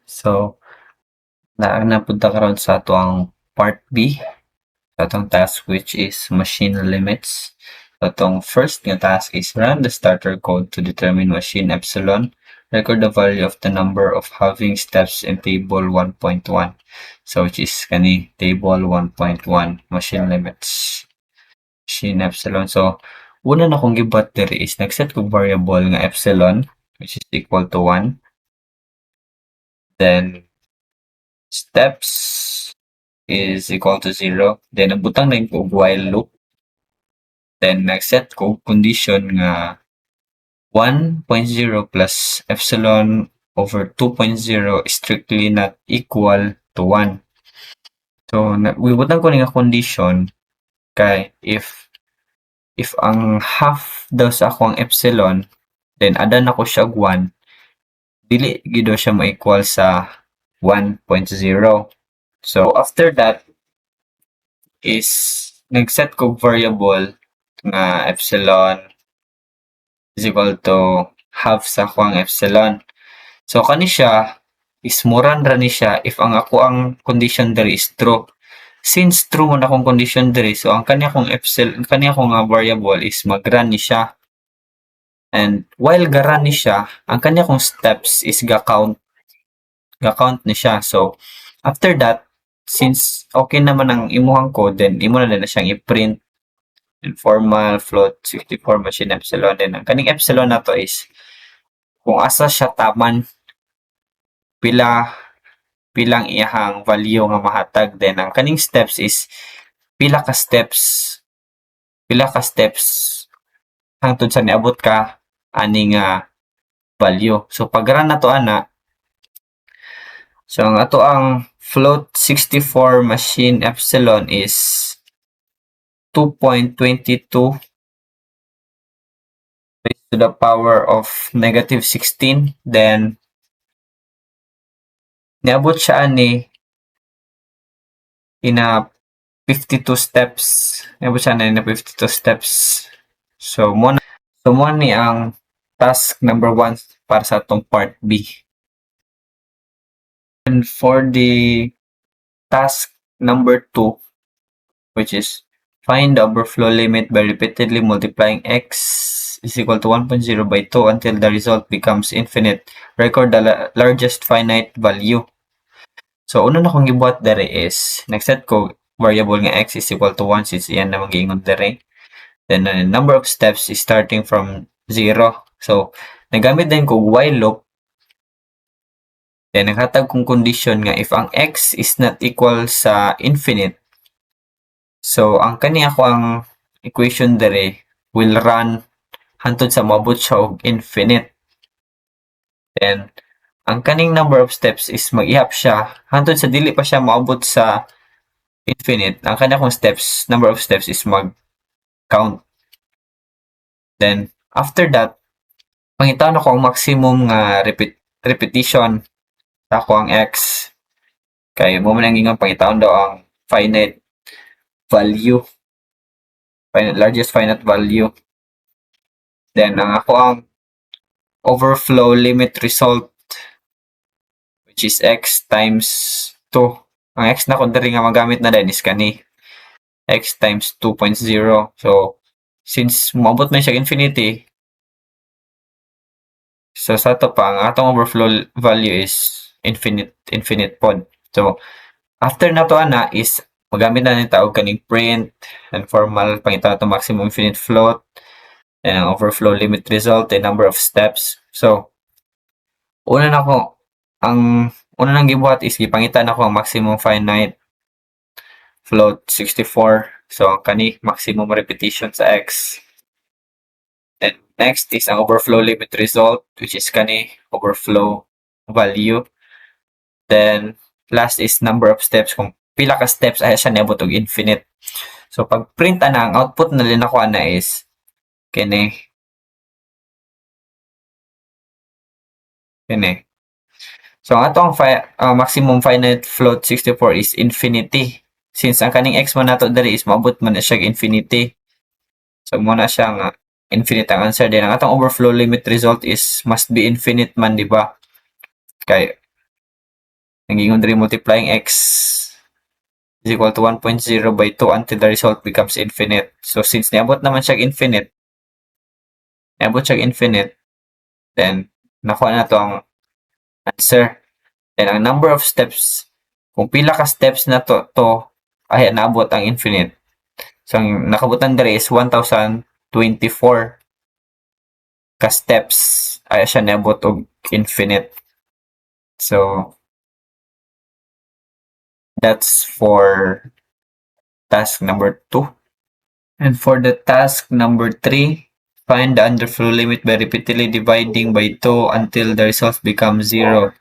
So, napunta karon sa atong part B sa atong task, which is machine limits. So, atong first nga task is run the starter code to determine machine epsilon. Record the value of the number of halving steps in table 1.1. So, which is kani table 1.1 machine limits. Machine epsilon. So, una na kong gibat diri is nagset kong variable nga epsilon, which is equal to 1. Then, steps is equal to 0. Then, nabutang na yung while loop. Then, nag-set ko condition nga 1.0 plus epsilon over 2.0 is strictly not equal to 1. So, wibutang ko nga condition kay if ang half daw sa akong epsilon, then adan ako siya 1, dili gido siya ma-equal sa 1.0. So, after that is nag-set ko variable nga epsilon is equal to half sa akong epsilon. So, kani siya is muran ra ni siya if ang ako ang condition diri is true. Since true man akong condition diri, so ang kani akong epsilon, kani akong variable is mag-run ni siya. And while ga-run ni siya, ang kani akong steps is ga-count ni siya. So, after that, since okay naman ang imuhang code, then imo na nila siyang i-print informal float 64 machine epsilon. Then ang kaning epsilon na to is kung asa siya taman pilang iyahang value nga mahatag. Then ang kaning steps is pila ka steps hangtod sa niabot ka ani nga value. So pag run na to ana, so ang ato ang float 64 machine epsilon is 2.22 raised to the power of negative 16. Then niabot siya ani ina 52 steps. Niabot siya ani ina 52 steps. So mo ni ang task number 1 para sa atong part B. And for the task number 2, which is find the overflow limit by repeatedly multiplying x is equal to 1.0 by 2 until the result becomes infinite. Record the largest finite value. So, una na kong gibuhat dere is, nag-set ko variable nga x is equal to 1 since iyan na mag-iingon dere. Then, the number of steps is starting from 0. So, nagamit din ko while loop. Then, naghatag kong condition nga if ang x is not equal sa infinite, so ang kani ako ang equation dere will run hantod sa moabot siya og infinite. Then, ang kaning number of steps is mag-ihap siya hantod sa dili pa siya moabot sa infinite. Ang kani akong steps, number of steps is mag-count. Then, after that, pangitaan ako ang maximum nga repetition sa ako ang x. Kaya mo man ang ingon pangitaon daw ang finite value, largest finite value. Then, ang ako ang overflow limit result, which is x times 2. Ang x na kung diri nga magamit na din is kani x times 2.0. So, since maabot man siya infinity, so sa to pa, ang atong overflow value is infinite pod. So, after na to ana is magamit na ni taog kaning print and formal pangita to maximum infinite float and ang overflow limit result and number of steps. So, una nang gibuhat is gipangita na ko ang maximum finite float 64. So, kani maximum repetition sa x. Then, next is ang overflow limit result, which is kani overflow value. Then, last is number of steps. Kung pila ka steps ay siya niabot og infinite. So, pag print ana, ang output na rin ako ana is kini. So, ang atong maximum finite float 64 is infinity. Since ang kaning x man nato diri is maabot man na siya infinity. So, muna siya nga infinite ang answer. Then, ang atong overflow limit result is must be infinite man, di ba? Kay Nag-ingon diri multiplying x is equal to 1.0 by 2 until the result becomes infinite. So since niabot naman siya infinite, then nakuha na to ang answer. Then ang number of steps, kung pila ka steps na to ay naabot ang infinite. So ang nakabutan diri is 1024 ka steps ay siya niabot og infinite. So that's for task number 2. And for the task number 3, find the underflow limit by repeatedly dividing by 2 until the result becomes 0.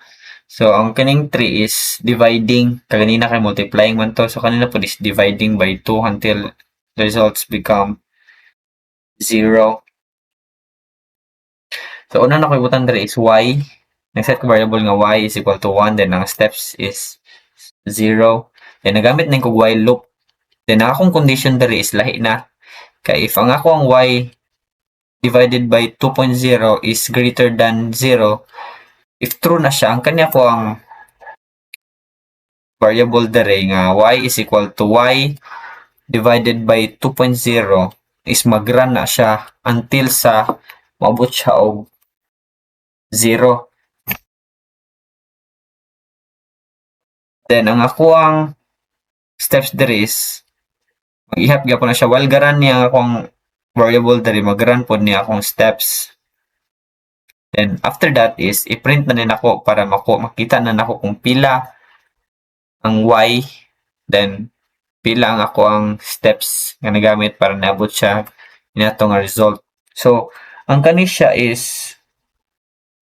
So, ang kaning 3 is dividing. Kanina kay multiplying man to. So, kanina po is dividing by 2 until the results become 0. So, una na ibutan diri is y. Nag-set ko variable nga y is equal to 1. Then, ang steps is 0. Then, nagamit na ko while loop. Then, ang akong condition diri is lahi na. Kaya if ang ako ang y divided by 2.0 is greater than 0, if true na siya, ang kanya ko ang variable dere nga y is equal to y divided by 2.0 is mag-run na siya until sa maabot siya og 0. Then, ang ako ang steps dere is mag-ihap gyapon na siya while garan niya akong variable dere mag-run pod niya akong steps. Then, after that is, i-print na din ako para makita na nako kung pila ang y, then pila ang ako ang steps nga nagamit para naabot siya inato nga result. So, ang kani siya is,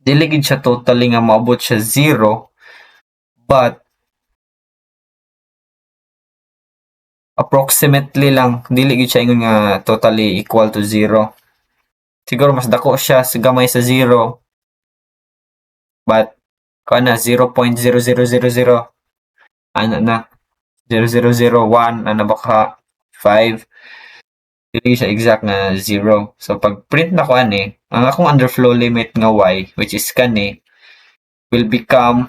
dili gid siya totally nga maabot siya 0, but approximately lang, dili gid siya ingon nga totally equal to 0. Siguro mas dako siya sa gamay sa 0, but kana 0.0000 ano na 0001 ano baka 5, dili siya exact nga 0. So pag print na ko ani, ang akong underflow limit nga y which is kani will become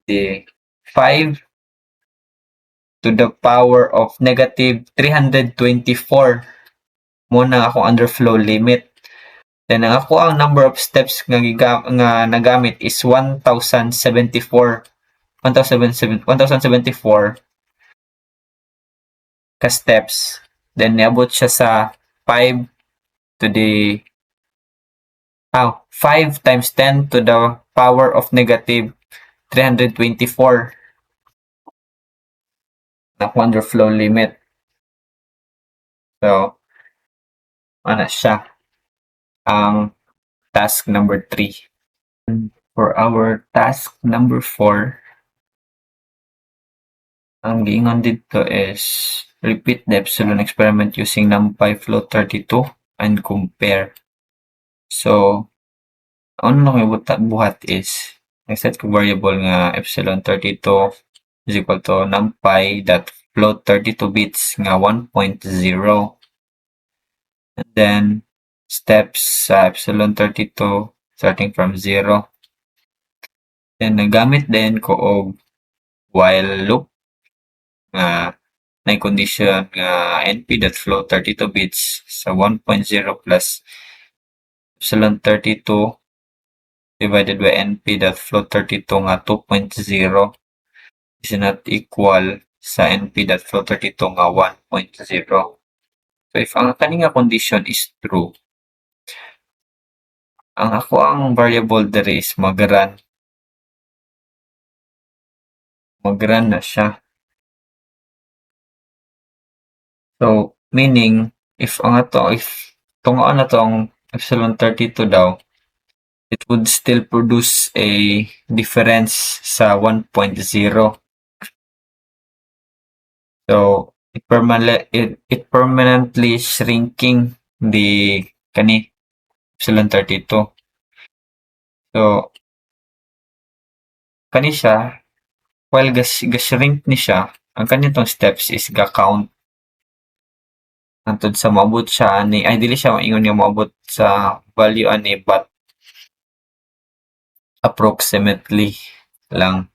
the 5 to the power of negative 324 mo na akong underflow limit. Then ang ako ang number of steps nga nagamit is 1074 ka steps. Then niabot siya sa 5 to the 5 times 10 to the power of negative 324 na underflow limit. So, ano siya? Ang task number 3. For our task number 4, ang giingon dito is repeat the epsilon experiment using NumPy float 32 and compare. So, ano na buhat is, nag-set ko variable nga epsilon 32 is equal to NumPy that float 32 bits nga 1.0. And then, steps sa epsilon 32 starting from 0. Then, nagamit din ko og while loop nga na condition nga np.float 32 bits sa 1.0 plus epsilon 32 divided by np.float 32 nga 2.0 is not equal sa np.float 32 nga 1.0. So if ang kani nga condition is true, ang ako ang variable dere is mag-run na siya. So meaning if tungaan na to ang epsilon 32 daw, it would still produce a difference sa 1.0. So it permanently shrinking the epsilon 32. So kani siya while ga-shrink ni siya, ang kanitong steps is ga-count antod sa maabot siya ani ay dili siya maingon nga maabot sa value ani but approximately. lang.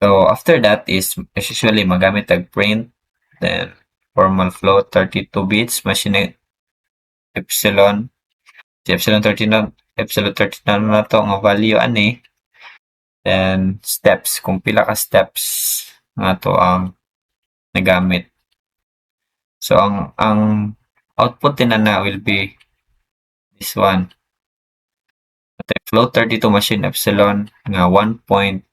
So after that is usually magamit tag print, then formal float 32 bits, machine epsilon. Si epsilon 39 na to nga value ani. Then steps, kung pila ka steps nga to ang nagamit. So ang output din na will be this one. Float 32 machine epsilon nga 1.19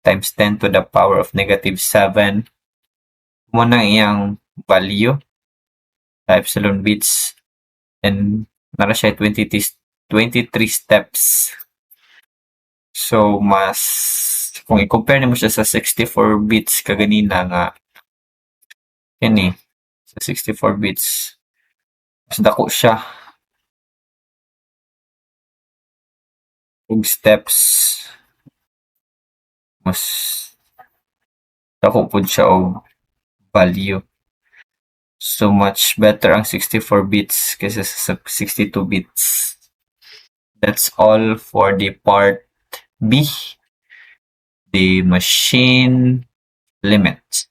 times 10 to the power of negative 7 mo na iyang value sa epsilon bits, and nara siya 23 steps. So mas kung i-compare nimo siya sa 64 bits kaganina nga kini sa 64 bits mas dako siya og steps, mas dako pud siya og value. So much better ang 64 bits kaysa sa 62 bits. That's all for the part B, the machine limit.